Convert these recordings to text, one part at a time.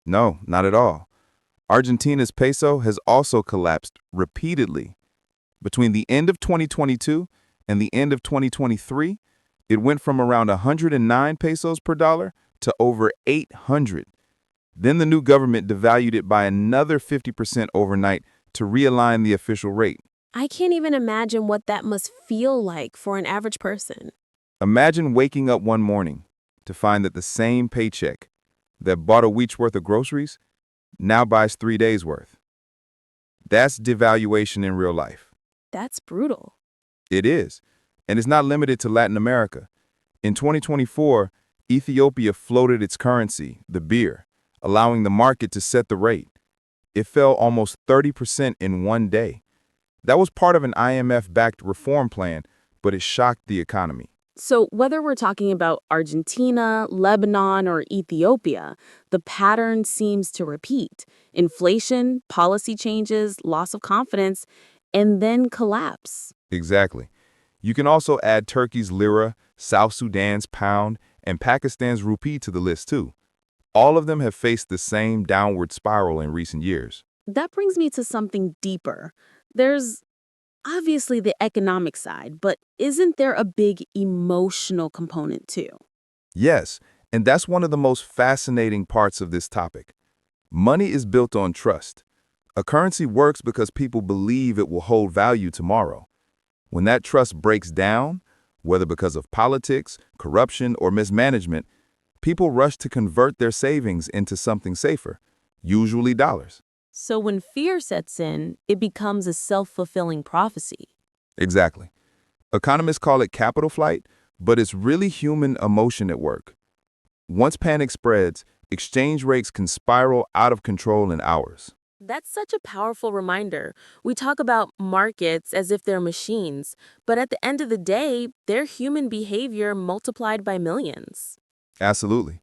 No, not at all. Argentina's peso has also collapsed repeatedly. Between the end of 2022 and the end of 2023, it went from around 109 pesos per dollar to over 800. Then the new government devalued it by another 50% overnight to realign the official rate. I can't even imagine what that must feel like for an average person. Imagine waking up one morning to find that the same paycheck that bought a week's worth of groceries now buys 3 days' worth. That's devaluation in real life. That's brutal. It is, and it's not limited to Latin America. In 2024, Ethiopia floated its currency, the birr, allowing the market to set the rate. It fell almost 30% in one day. That was part of an IMF-backed reform plan, but it shocked the economy. So whether we're talking about Argentina, Lebanon, or Ethiopia, the pattern seems to repeat. Inflation, policy changes, loss of confidence, and then collapse. Exactly. You can also add Turkey's lira, South Sudan's pound, and Pakistan's rupee to the list too. All of them have faced the same downward spiral in recent years. That brings me to something deeper. There's obviously the economic side, but isn't there a big emotional component too? Yes, and that's one of the most fascinating parts of this topic. Money is built on trust. A currency works because people believe it will hold value tomorrow. When that trust breaks down, whether because of politics, corruption, or mismanagement, people rush to convert their savings into something safer, usually dollars. So when fear sets in, it becomes a self-fulfilling prophecy. Exactly. Economists call it capital flight, but it's really human emotion at work. Once panic spreads, exchange rates can spiral out of control in hours. That's such a powerful reminder. We talk about markets as if they're machines, but at the end of the day, they're human behavior multiplied by millions. Absolutely.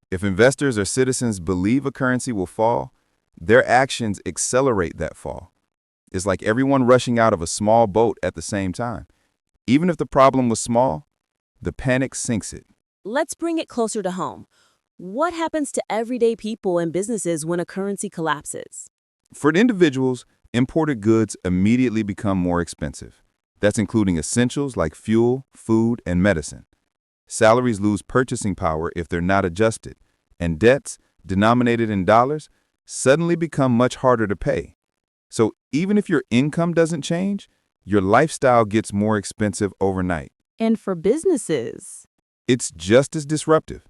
If investors or citizens believe a currency will fall, their actions accelerate that fall. It's like everyone rushing out of a small boat at the same time. Even if the problem was small, the panic sinks it. Let's bring it closer to home. What happens to everyday people and businesses when a currency collapses? For individuals, imported goods immediately become more expensive. That's including essentials like fuel, food, and medicine. Salaries lose purchasing power if they're not adjusted, and debts, denominated in dollars, suddenly become much harder to pay. So even if your income doesn't change, your lifestyle gets more expensive overnight. And for businesses, It's just as disruptive.